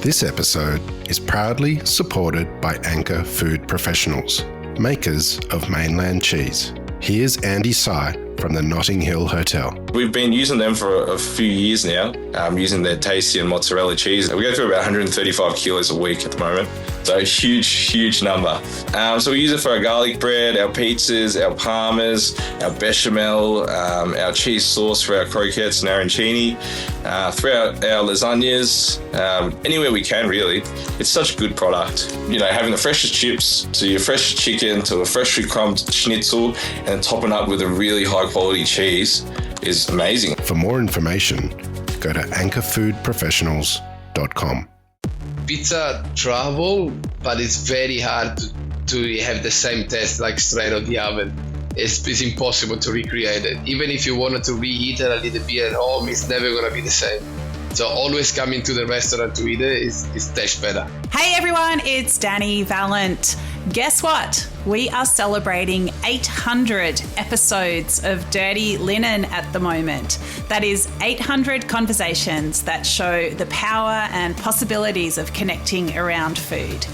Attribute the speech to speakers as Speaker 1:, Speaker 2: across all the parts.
Speaker 1: This episode is proudly supported by Anchor Food Professionals, makers of mainland cheese. Here's Andy Sy from the Notting Hill Hotel.
Speaker 2: We've been using them for a few years now, using their tasty and mozzarella cheese. We go through about 135 kilos a week at the moment. So a huge number. So we use it for our garlic bread, our pizzas, our parmas, our bechamel, our cheese sauce for our croquettes and arancini, throughout our lasagnas, anywhere we can really. It's such a good product. You know, having the freshest chips to your fresh chicken to a freshly crumbed schnitzel and topping up with a really high quality cheese is amazing.
Speaker 1: For more information, go to anchorfoodprofessionals.com.
Speaker 3: Pizza travel, but it's very hard to have the same taste like straight out the oven. It's impossible to recreate it. Even if you wanted to reheat it a little bit at home, it's never going to be the same. So always coming to the restaurant to eat it is tastes better.
Speaker 4: Hey everyone, it's Dani Valent. Guess what? We are celebrating 800 episodes of Dirty Linen at the moment. That is 800 conversations that show the power and possibilities of connecting around food.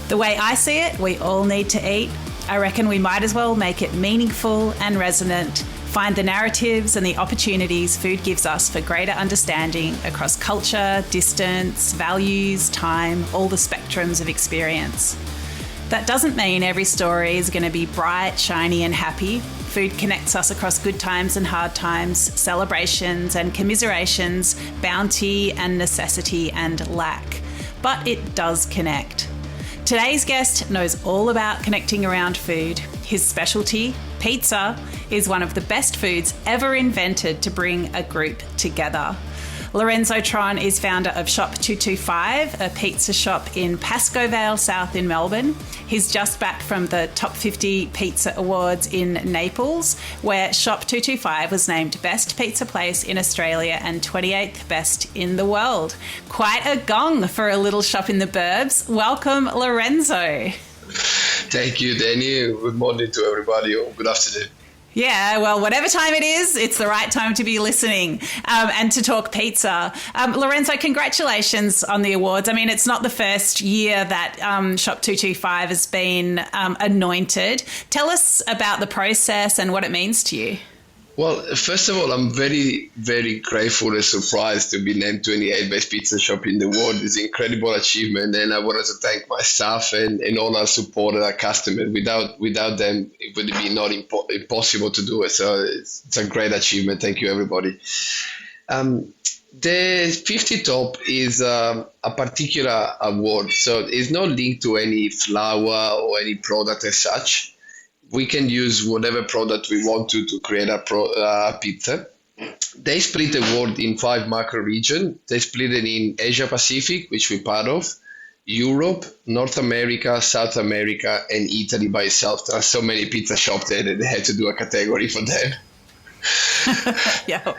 Speaker 4: The way I see it, we all need to eat. I reckon we might as well make it meaningful and resonant. Find the narratives and the opportunities food gives us for greater understanding across culture, distance, values, time, all the spectrums of experience. That doesn't mean every story is going to be bright, shiny and happy. Food connects us across good times and hard times, celebrations and commiserations, bounty and necessity and lack. But it does connect. Today's guest knows all about connecting around food. His specialty, pizza, is one of the best foods ever invented to bring a group together. Lorenzo Tron is founder of Shop 225, a pizza shop in Pascoe Vale South in Melbourne. He's just back from the Top 50 Pizza Awards in Naples, where Shop 225 was named Best Pizza Place in Australia and 28th Best in the world. Quite a gong for a little shop in the burbs. Welcome, Lorenzo.
Speaker 3: Thank you, Dani. Good morning to everybody, or good afternoon.
Speaker 4: Yeah, well, whatever time it is, it's the right time to be listening and to talk pizza. Lorenzo, congratulations on the awards. I mean, it's not the first year that Shop 225 has been anointed. Tell us about the process and what it means to you.
Speaker 3: Well, first of all, I'm very, very grateful and surprised to be named 28th Best Pizza Shop in the world. It's an incredible achievement, and I wanted to thank my staff and all our support and our customers. Without them, it would be not impossible to do it. So it's a great achievement. Thank you, everybody. The 50 Top is a particular award, so it's not linked to any flour or any product as such. We can use whatever product we want to create a pizza. They split the world in 5 macro regions. They split it in Asia Pacific, which we're part of, Europe, North America, South America, and Italy by itself. There are so many pizza shops there that they had to do a category for them.
Speaker 4: Yeah.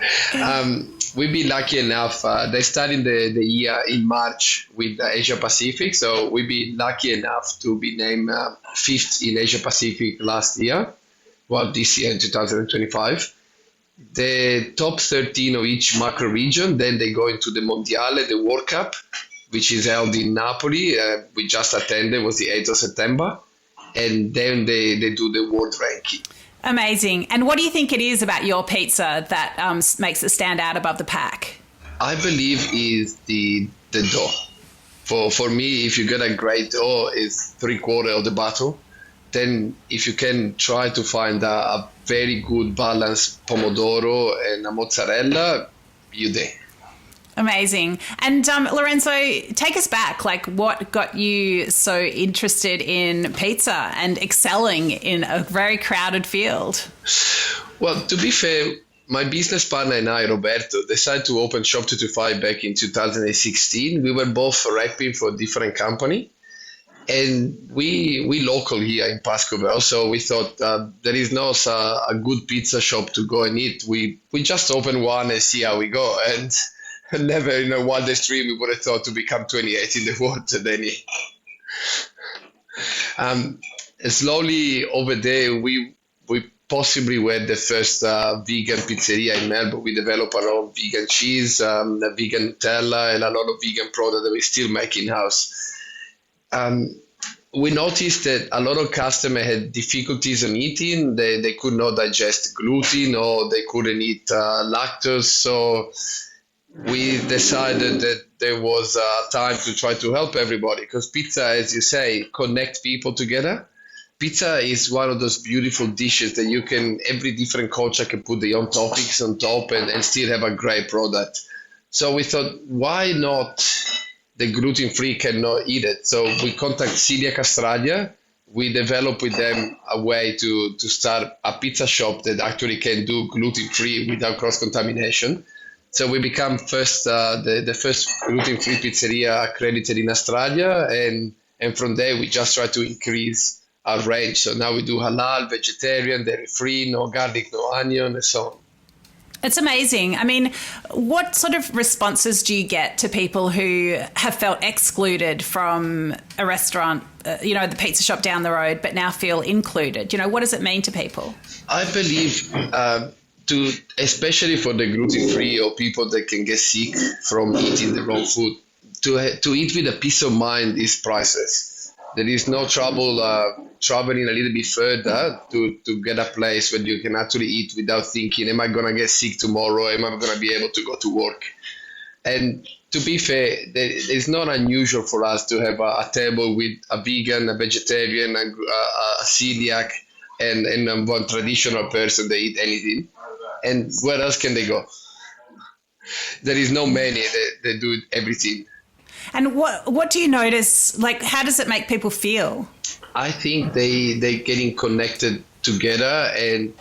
Speaker 3: We've been lucky enough. They started the year in March with Asia Pacific, so we've been lucky enough to be named 5th in Asia Pacific last year. Well, this year in 2025. The top 13 of each macro region, then they go into the Mondiale, the World Cup, which is held in Napoli. We just attended, it was the 8th of September. And then they do the world ranking.
Speaker 4: Amazing. And what do you think it is about your pizza that makes it stand out above the pack?
Speaker 3: I believe is the dough. For me, if you get a great dough, it's 3/4 of the battle. Then if you can try to find a very good balanced pomodoro and a mozzarella, you're there.
Speaker 4: Amazing. And Lorenzo, take us back. Like, what got you so interested in pizza and excelling in a very crowded field?
Speaker 3: Well, to be fair, my business partner and I, Roberto, decided to open Shop 225 back in 2016. We were both repping for a different company. And we local here in Pascoe Vale, so we thought there is no a good pizza shop to go and eat. We just opened one and see how we go. And never in a wildest dream we would have thought to become 28 in the world, Dani. Slowly over there, we possibly we're the first vegan pizzeria in Melbourne. We develop our own vegan cheese, a vegan Nutella, and a lot of vegan product that we still make in-house. We noticed that a lot of customers had difficulties in eating. They could not digest gluten, or they couldn't eat lactose. So we decided that there was time to try to help everybody, because pizza, as you say, connect people together. Pizza is one of those beautiful dishes that every different culture can put their own toppings on top and still have a great product. So we thought, why not the gluten-free cannot eat it? So we contact Celiac Australia. We developed with them a way to start a pizza shop that actually can do gluten-free without cross-contamination. So we become the first gluten-free pizzeria accredited in Australia, and from there we just try to increase our range. So now we do halal, vegetarian, dairy-free, no garlic, no onion, and so on.
Speaker 4: It's amazing. I mean, what sort of responses do you get to people who have felt excluded from a restaurant, the pizza shop down the road, but now feel included? What does it mean to people?
Speaker 3: I believe especially for the gluten-free or people that can get sick from eating the wrong food, to eat with a peace of mind is priceless. There is no trouble traveling a little bit further to get a place where you can actually eat without thinking, am I going to get sick tomorrow? Am I going to be able to go to work? And to be fair, it's not unusual for us to have a table with a vegan, a vegetarian, a celiac, and one traditional person that eat anything. And where else can they go? There is no many that do everything.
Speaker 4: And what do you notice? Like, how does it make people feel?
Speaker 3: I think they're getting connected together, and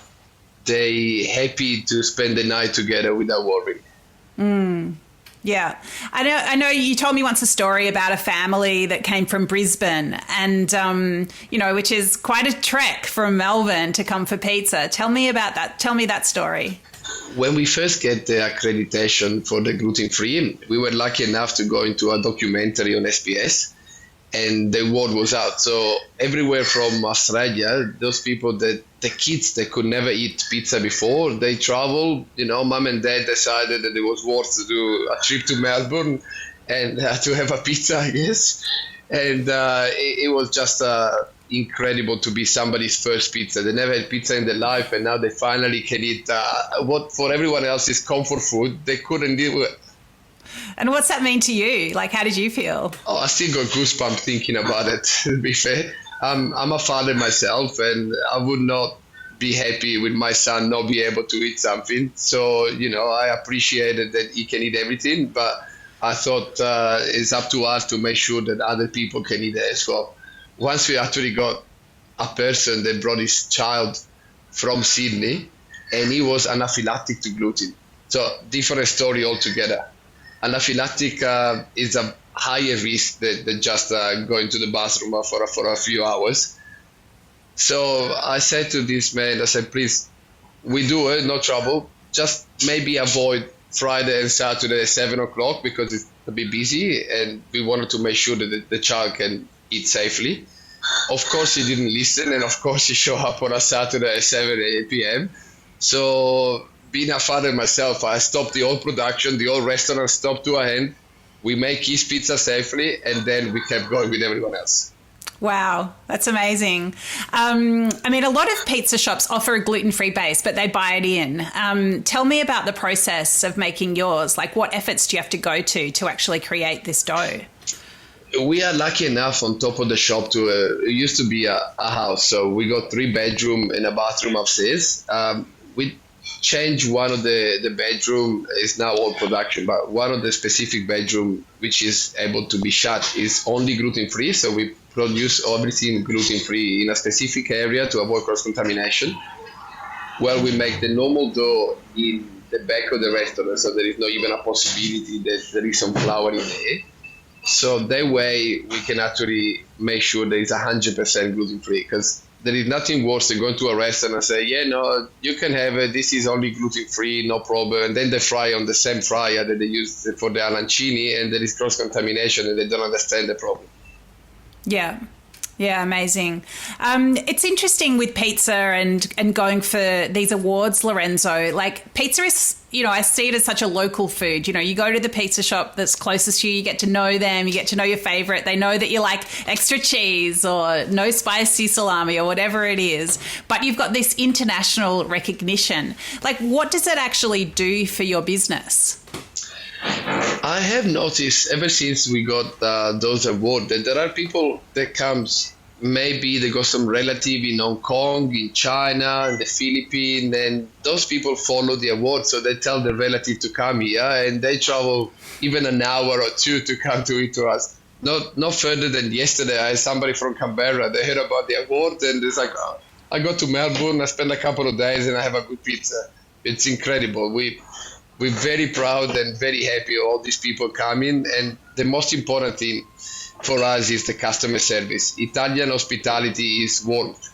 Speaker 3: they happy to spend the night together without worrying.
Speaker 4: Yeah. I know you told me once a story about a family that came from Brisbane and, which is quite a trek from Melbourne to come for pizza. Tell me about that. Tell me that story.
Speaker 3: When we first get the accreditation for the gluten-free, we were lucky enough to go into a documentary on SBS, and the word was out. So everywhere from Australia, those people the kids that could never eat pizza before, they traveled, mom and dad decided that it was worth to do a trip to Melbourne and to have a pizza, I guess. And it was just incredible to be somebody's first pizza. They never had pizza in their life, and now they finally can eat what for everyone else is comfort food. They couldn't deal with it.
Speaker 4: And what's that mean to you? Like, how did you feel?
Speaker 3: Oh, I still got goosebumps thinking about it, to be fair. I'm a father myself, and I would not be happy with my son not be able to eat something. So, I appreciated that he can eat everything, but I thought it's up to us to make sure that other people can eat it as well. Once we actually got a person that brought his child from Sydney, and he was anaphylactic to gluten. So different story altogether. Anaphylactic is a higher risk than just going to the bathroom for a few hours. So I said to this man, I said, please, we do it, no trouble. Just maybe avoid Friday and Saturday at 7 o'clock because it's a bit busy, and we wanted to make sure that the child can eat safely. Of course, he didn't listen, and of course, he showed up on a Saturday at 7 p.m. So, being a father myself, I stopped the whole production, the whole restaurant stopped to a hand. We make his pizza safely, and then we kept going with everyone else.
Speaker 4: Wow, that's amazing. A lot of pizza shops offer a gluten-free base, but they buy it in. Tell me about the process of making yours. Like, what efforts do you have to go to actually create this dough?
Speaker 3: We are lucky enough on top of the shop it used to be a house. So we got 3 bedroom and a bathroom upstairs. We changed one of the bedroom, is now all production, but one of the specific bedroom, which is able to be shut, is only gluten-free. So we produce everything gluten-free in a specific area to avoid cross-contamination. Well, we make the normal dough in the back of the restaurant, so there is not even a possibility that there is some flour in there. So that way we can actually make sure there is 100% gluten-free, because there is nothing worse than going to a restaurant and say, yeah, no, you can have it. This is only gluten-free, no problem. And then they fry on the same fryer that they use for the arancini, and there is cross-contamination and they don't understand the problem.
Speaker 4: Yeah. Yeah, amazing. It's interesting with pizza and going for these awards, Lorenzo. Like pizza is, I see it as such a local food. You go to the pizza shop that's closest to you, you get to know them, you get to know your favorite. They know that you like extra cheese or no spicy salami or whatever it is. But you've got this international recognition. Like, what does it actually do for your business?
Speaker 3: I have noticed ever since we got those awards that there are people that comes, maybe they got some relative in Hong Kong, in China, in the Philippines, and those people follow the award, so they tell their relative to come here, and they travel even an hour or two to come to eat to us. Not further than yesterday, I had somebody from Canberra, they heard about the award, and it's like, oh, I go to Melbourne, I spend a couple of days, and I have a good pizza. It's incredible. We're very proud and very happy all these people coming. And the most important thing for us is the customer service. Italian hospitality is warmth.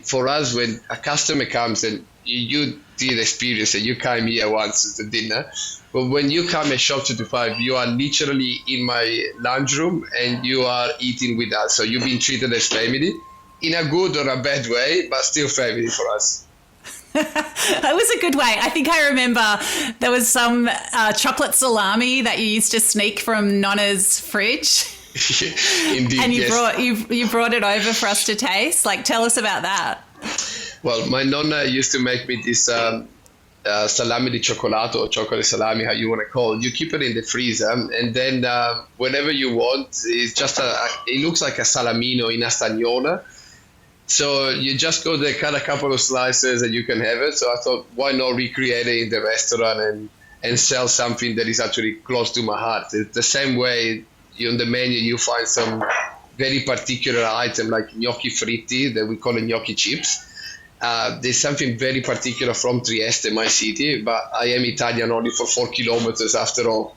Speaker 3: For us, when a customer comes and you did experience it, you came here once to dinner, but when you come at Shop 25, you are literally in my lounge room and you are eating with us. So you've been treated as family in a good or a bad way, but still family for us.
Speaker 4: It was a good way. I think I remember there was some chocolate salami that you used to sneak from Nonna's fridge.
Speaker 3: Indeed,
Speaker 4: and
Speaker 3: yes.
Speaker 4: you brought it over for us to taste. Like, tell us about that.
Speaker 3: Well, my Nonna used to make me this salami di cioccolato or chocolate salami, how you want to call it. You keep it in the freezer, and then whenever you want, it's just it looks like a salamino in a stagnola. So you just go there, cut a couple of slices, and you can have it. So I thought, why not recreate it in the restaurant and sell something that is actually close to my heart? It's the same way on the menu you find some very particular item like gnocchi fritti that we call it gnocchi chips. There's something very particular from Trieste, my city, but I am Italian only for 4 kilometers after all.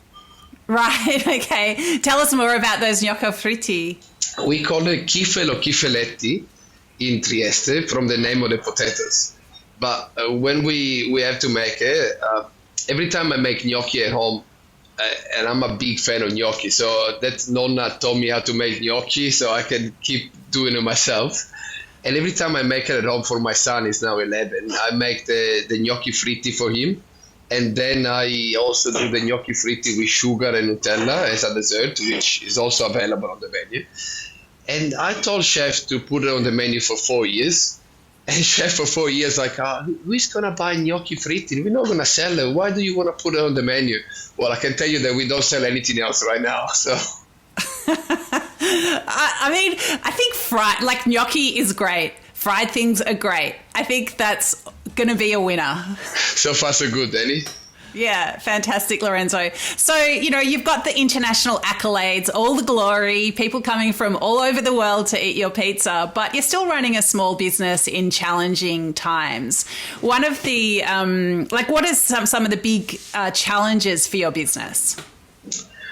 Speaker 4: Right, okay. Tell us more about those gnocchi fritti.
Speaker 3: We call it kifel or kifeletti in Trieste from the name of the potatoes. But when we have to make it, every time I make gnocchi at home, and I'm a big fan of gnocchi, so that Nonna taught me how to make gnocchi so I can keep doing it myself. And every time I make it at home for my son, he's now 11, I make the gnocchi fritti for him. And then I also do the gnocchi fritti with sugar and Nutella as a dessert, which is also available on the menu. And I told Chef to put it on the menu for 4 years. And Chef for 4 years, like, who's going to buy gnocchi fritti? We're not going to sell it. Why do you want to put it on the menu? Well, I can tell you that we don't sell anything else right now. So,
Speaker 4: I mean, I think gnocchi is great. Fried things are great. I think that's going to be a winner.
Speaker 3: So far, so good, Dani.
Speaker 4: Yeah, fantastic, Lorenzo. So, you've got the international accolades, all the glory, people coming from all over the world to eat your pizza, but you're still running a small business in challenging times. One of the, what are some of the big challenges for your business?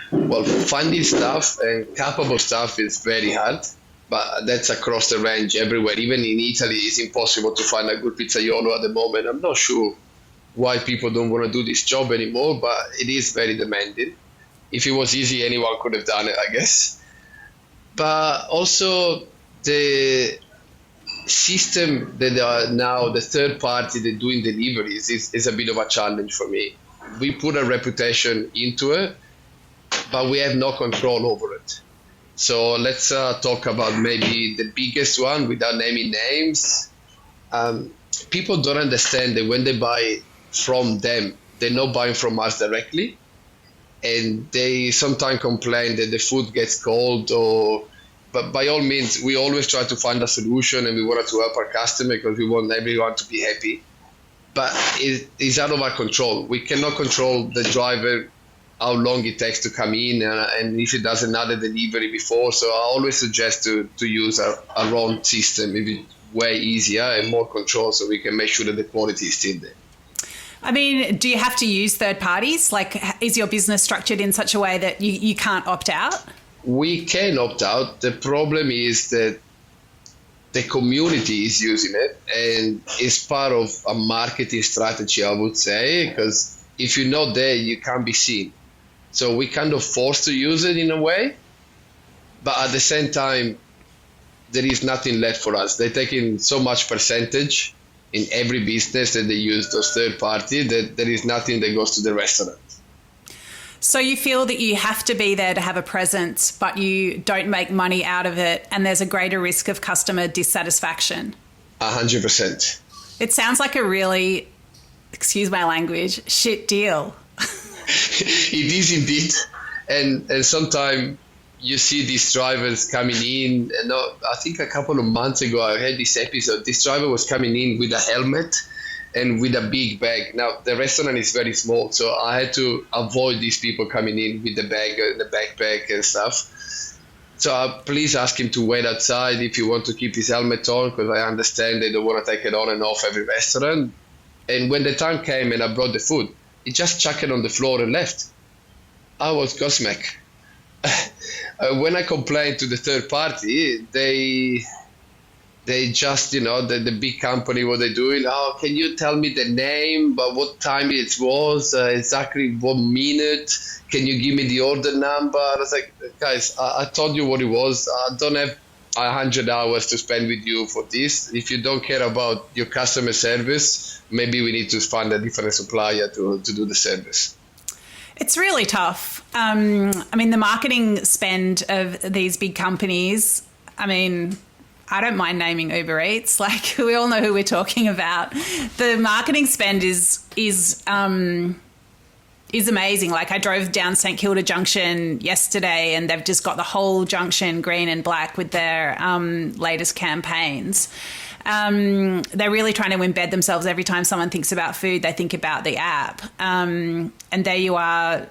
Speaker 3: Well, finding staff and capable staff is very hard, but that's across the range everywhere. Even in Italy, it's impossible to find a good pizzaiolo at the moment. I'm not sure why people don't want to do this job anymore, but it is very demanding. If it was easy, anyone could have done it, I guess. But also the system that are now the third party that doing deliveries is a bit of a challenge for me. We put a reputation into it, but we have no control over it. So let's talk about maybe the biggest one without naming names. People don't understand that when they buy from them, they're not buying from us directly, and they sometimes complain that the food gets cold. But by all means, we always try to find a solution, and we want to help our customer because we want everyone to be happy. But it is out of our control. We cannot control the driver, how long it takes to come in, and if it does another delivery before. So I always suggest to use our own system. It's way easier and more control, so we can make sure that the quality is still there.
Speaker 4: I mean, do you have to use third parties? Like, is your business structured in such a way that you can't opt out?
Speaker 3: We can opt out. The problem is that the community is using it, and it's part of a marketing strategy, I would say, because if you're not there, you can't be seen. So we kind of forced to use it in a way, but at the same time, there is nothing left for us. They're taking so much percentage in every business that they use those third party that there is nothing that goes to the restaurant.
Speaker 4: So you feel that you have to be there to have a presence, but you don't make money out of it, and there's a greater risk of customer dissatisfaction.
Speaker 3: 100%.
Speaker 4: It sounds like a really, excuse my language, shit deal.
Speaker 3: It is indeed. And sometimes you see these drivers coming in. And I think a couple of months ago, I had this episode. This driver was coming in with a helmet and with a big bag. Now, the restaurant is very small, so I had to avoid these people coming in with the bag, the backpack and stuff. So please ask him to wait outside if you want to keep his helmet on, because I understand they don't want to take it on and off every restaurant. And when the time came and I brought the food, he just chucked it on the floor and left. I was gobsmacked. When I complained to the third party, they just, the big company, what they're doing, oh, can you tell me the name, but what time it was, exactly what minute, can you give me the order number? I was like, guys, I told you what it was. I don't have 100 hours to spend with you for this. If you don't care about your customer service, maybe we need to find a different supplier to do the service.
Speaker 4: It's really tough. I mean, the marketing spend of these big companies, I don't mind naming Uber Eats. Like, we all know who we're talking about. The marketing spend is amazing. Like, I drove down St Kilda Junction yesterday, and they've just got the whole junction green and black with their latest campaigns. They're really trying to embed themselves. Every time someone thinks about food, they think about the app. And there you are,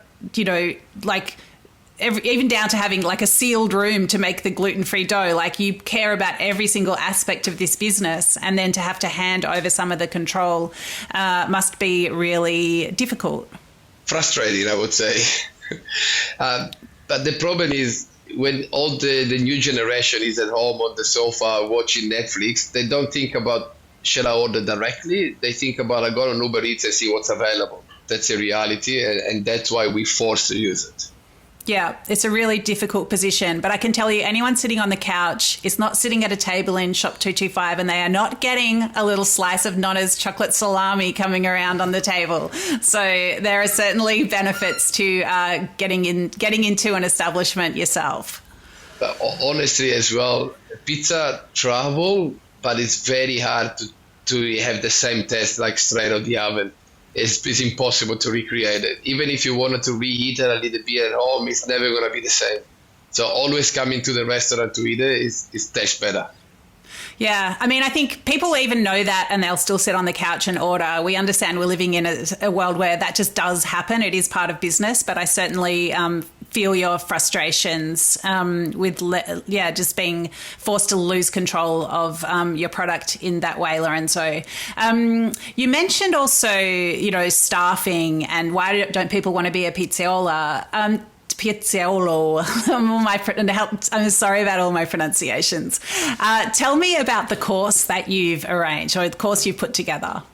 Speaker 4: even down to having like a sealed room to make the gluten-free dough. Like, you care about every single aspect of this business, and then to have to hand over some of the control must be really difficult.
Speaker 3: Frustrating, I would say. But the problem is, when all the new generation is at home on the sofa watching Netflix, they don't think about, shall I order directly? They think about, I go on Uber Eats and see what's available. That's a reality, and that's why we're forced to use it.
Speaker 4: Yeah, it's a really difficult position. But I can tell you, anyone sitting on the couch is not sitting at a table in Shop 225, and they are not getting a little slice of Nonna's chocolate salami coming around on the table. So there are certainly benefits to getting into an establishment yourself.
Speaker 3: But honestly, as well, pizza travel, but it's very hard to have the same taste like straight out the oven. It's impossible to recreate it. Even if you wanted to reheat it a little bit at home, it's never going to be the same. So always coming to the restaurant to eat it tastes better.
Speaker 4: Yeah, I think people even know that, and they'll still sit on the couch and order. We understand we're living in a world where that just does happen. It is part of business, but I certainly feel your frustrations with just being forced to lose control of your product in that way, Lorenzo. You mentioned also, staffing and why don't people want to be a pizzaiola. Pizzaiolo. I'm sorry about all my pronunciations. Tell me about the course that you've arranged, or the course you've put together.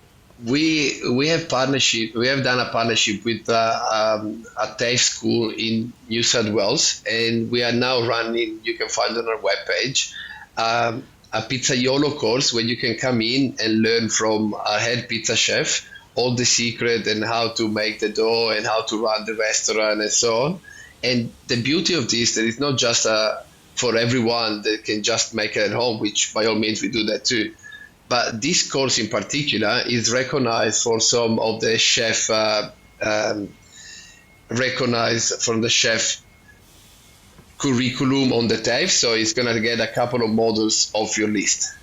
Speaker 3: We have partnership. We have done a partnership with a TAFE school in New South Wales, and we are now running. You can find on our webpage a pizzaiolo course where you can come in and learn from a head pizza chef all the secret and how to make the dough and how to run the restaurant and so on. And the beauty of this, that it's not just for everyone that can just make it at home, which by all means we do that too. But this course in particular is recognized for some of the chef, recognized from the chef curriculum on the TAFE. So it's going to get a couple of models off your list.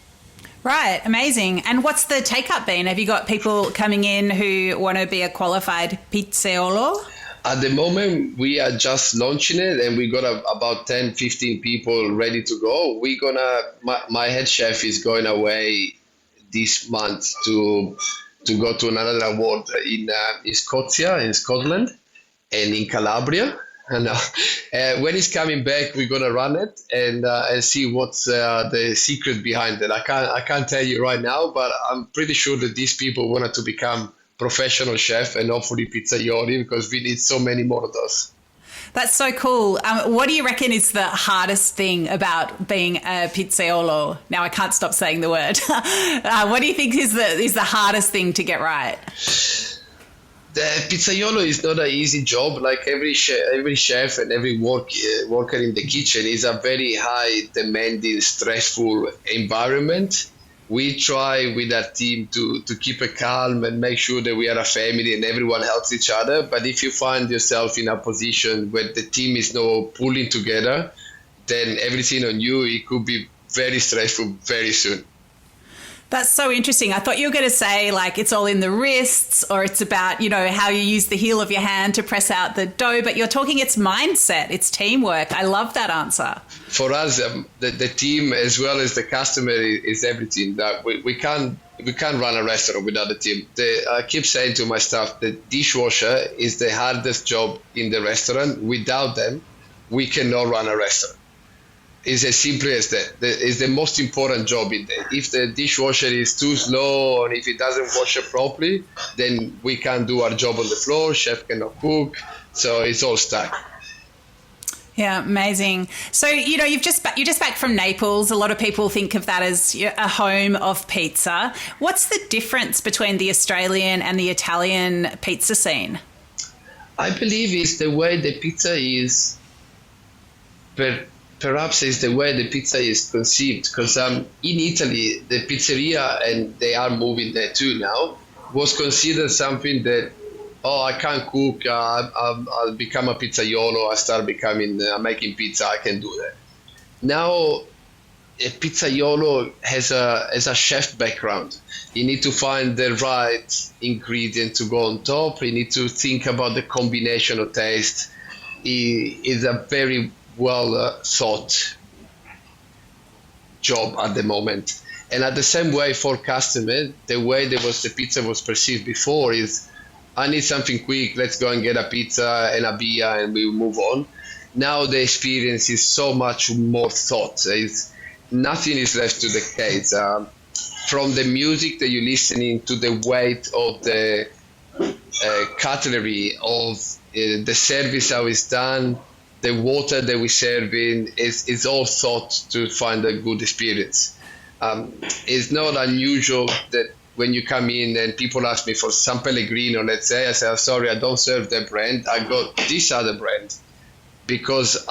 Speaker 4: Right, amazing. And what's the take-up been? Have you got people coming in who want to be a qualified pizzaiolo?
Speaker 3: At the moment, we are just launching it, and we got about 10, 15 people ready to go. My head chef is going away this month to go to another award in Scotia, in Scotland, and in Calabria. And when he's coming back, we're gonna run it and see what's the secret behind it. I can't tell you right now, but I'm pretty sure that these people wanted to become professional chef and hopefully pizzaioli, because we need so many more of those.
Speaker 4: That's so cool. What do you reckon is the hardest thing about being a pizzaiolo? Now I can't stop saying the word. What do you think is the hardest thing to get right?
Speaker 3: The pizzaiolo is not an easy job. Like every chef and every worker in the kitchen is a very high, demanding, stressful environment. We try with our team to keep it calm and make sure that we are a family and everyone helps each other. But if you find yourself in a position where the team is not pulling together, then everything on you, it could be very stressful very soon.
Speaker 4: That's so interesting. I thought you were going to say like it's all in the wrists or it's about, how you use the heel of your hand to press out the dough, but you're talking it's mindset, it's teamwork. I love that answer.
Speaker 3: For us, the team as well as the customer is everything. That we can't run a restaurant without the team. I keep saying to my staff, the dishwasher is the hardest job in the restaurant. Without them, we cannot run a restaurant. It's as simple as that. It's the most important job in there. If the dishwasher is too slow or if it doesn't wash it properly, then we can't do our job on the floor. Chef cannot cook. So it's all stuck.
Speaker 4: Yeah, amazing. So, you're just back from Naples. A lot of people think of that as a home of pizza. What's the difference between the Australian and the Italian pizza scene?
Speaker 3: I believe it's the way the pizza is perhaps it's the way the pizza is conceived, because in Italy, the pizzeria, and they are moving there too now, was considered something that, I can't cook, I'll become a pizzaiolo, I start making pizza, I can do that. Now, a pizzaiolo has a chef background. You need to find the right ingredient to go on top, you need to think about the combination of taste. It's a very well thought job at the moment, and at the same way for customers, the way the pizza was perceived before is, I need something quick, let's go and get a pizza and a beer and we move on. Now the experience is so much more thought. Nothing is left to the case. From the music that you're listening to the weight of the cutlery, of the service, how it's done, the water that we serve in, is all thought to find a good experience. It's not unusual that when you come in and people ask me for San Pellegrino, let's say, I say, oh, sorry, I don't serve that brand, I got this other brand. Because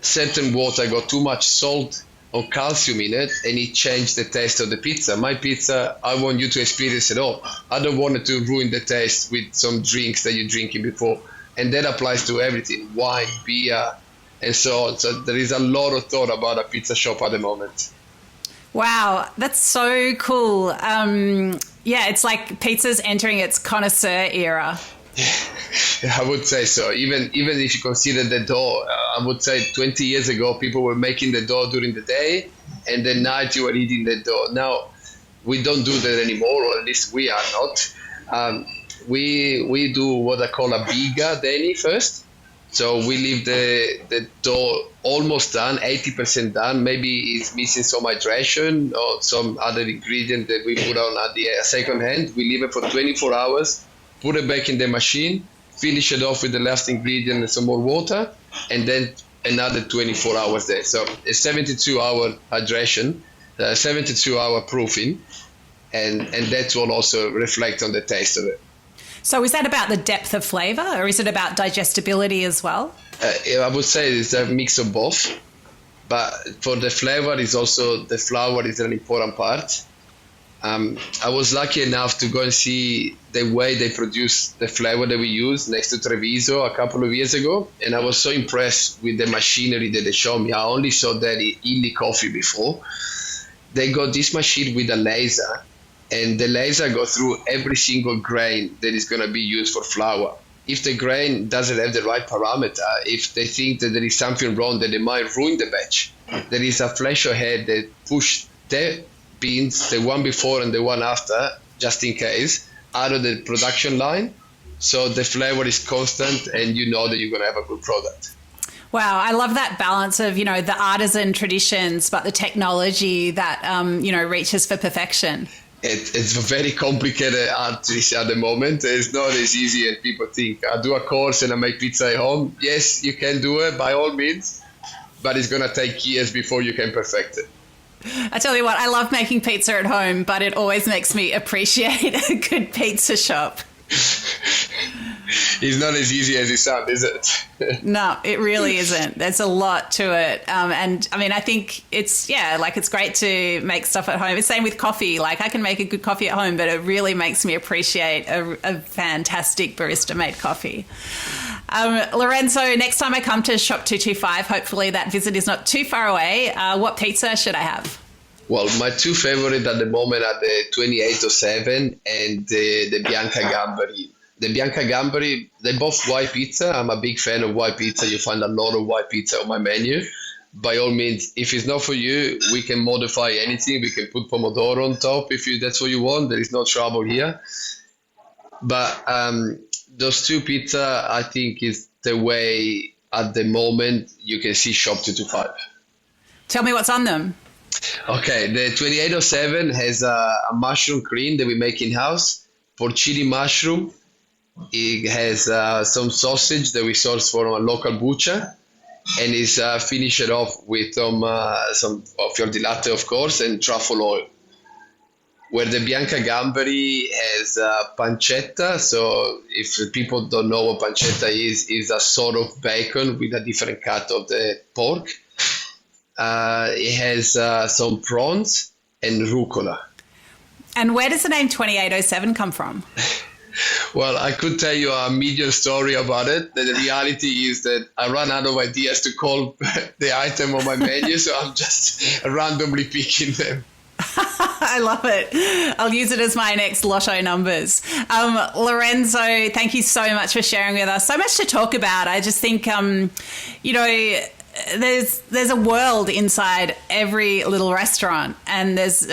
Speaker 3: certain water got too much salt or calcium in it and it changed the taste of the pizza. My pizza, I want you to experience it all. I don't want it to ruin the taste with some drinks that you're drinking before. And that applies to everything, wine, beer, and so on. So there is a lot of thought about a pizza shop at the moment.
Speaker 4: Wow, that's so cool. It's like pizza's entering its connoisseur era.
Speaker 3: Yeah, I would say so. Even if you consider the dough, I would say 20 years ago, people were making the dough during the day, and at night you were eating the dough. Now, we don't do that anymore, or at least we are not. We do what I call a biga, Dani, first. So we leave the dough almost done, 80% done. Maybe it's missing some hydration or some other ingredient that we put on at the second hand. We leave it for 24 hours, put it back in the machine, finish it off with the last ingredient and some more water, and then another 24 hours there. So it's 72-hour hydration, 72-hour proofing, and that will also reflect on the taste of it.
Speaker 4: So is that about the depth of flavour, or is it about digestibility as well?
Speaker 3: I would say it's a mix of both. But for the flavour, is also the flour is an important part. I was lucky enough to go and see the way they produce the flavour that we use next to Treviso a couple of years ago. And I was so impressed with the machinery that they showed me. I only saw that in Illy Coffee before. They got this machine with a laser. And the laser goes through every single grain that is going to be used for flour. If the grain doesn't have the right parameter, if they think that there is something wrong, that they might ruin the batch, there is a flasher head that push the beans, the one before and the one after, just in case, out of the production line. So the flavor is constant and you know that you're going to have a good product.
Speaker 4: Wow, I love that balance of, the artisan traditions, but the technology that, reaches for perfection.
Speaker 3: It's a very complicated artist at the moment. It's not as easy as people think. I do a course and I make pizza at home. Yes, you can do it by all means, but it's going to take years before you can perfect it.
Speaker 4: I tell you what, I love making pizza at home, but it always makes me appreciate a good pizza shop.
Speaker 3: It's not as easy as it sounds, is it?
Speaker 4: No, it really isn't. There's a lot to it. And I mean, I think it's great to make stuff at home. It's same with coffee. Like I can make a good coffee at home, but it really makes me appreciate a fantastic barista made coffee. Lorenzo, next time I come to Shop 225, hopefully that visit is not too far away. What pizza should I have?
Speaker 3: Well, my two favorites at the moment are the 2807 and the Bianca Gambari. The Bianca Gambari, they're both white pizza. I'm a big fan of white pizza. You find a lot of white pizza on my menu. By all means, if it's not for you, we can modify anything. We can put pomodoro on top if that's what you want. There is no trouble here. But those two pizza, I think, is the way at the moment you can see Shop 225.
Speaker 4: Tell me what's on them.
Speaker 3: Okay, the 2807 has a mushroom cream that we make in-house, porcini mushroom. It has some sausage that we source from a local butcher, and it's finished off with some fior di latte, of course, and truffle oil. Where the Bianca Gambari has pancetta, so if people don't know what pancetta is a sort of bacon with a different cut of the pork. It has some prawns and rucola.
Speaker 4: And where does the name 2807 come from?
Speaker 3: Well, I could tell you a medium story about it. The reality is that I ran out of ideas to call the item on my menu, so I'm just randomly picking them.
Speaker 4: I love it. I'll use it as my next lotto numbers. Lorenzo, thank you so much for sharing with us. So much to talk about. I just think, there's a world inside every little restaurant, and there's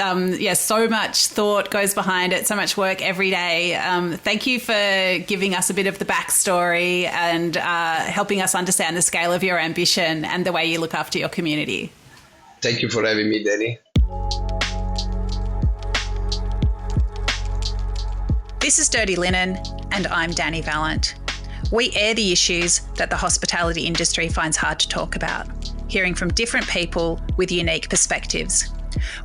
Speaker 4: so much thought goes behind it, so much work every day. Thank you for giving us a bit of the backstory and helping us understand the scale of your ambition and the way you look after your community.
Speaker 3: Thank you for having me, Dani.
Speaker 4: This is Dirty Linen, and I'm Dani Valent. We air the issues that the hospitality industry finds hard to talk about, hearing from different people with unique perspectives.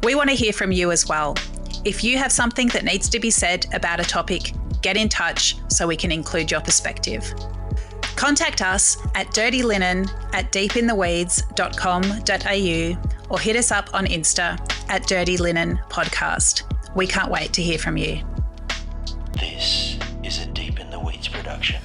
Speaker 4: We want to hear from you as well. If you have something that needs to be said about a topic, get in touch so we can include your perspective. Contact us at dirtylinen@deepintheweeds.com.au or hit us up on Insta at Dirty Linen Podcast. We can't wait to hear from you.
Speaker 5: This is a Deep in the Weeds production.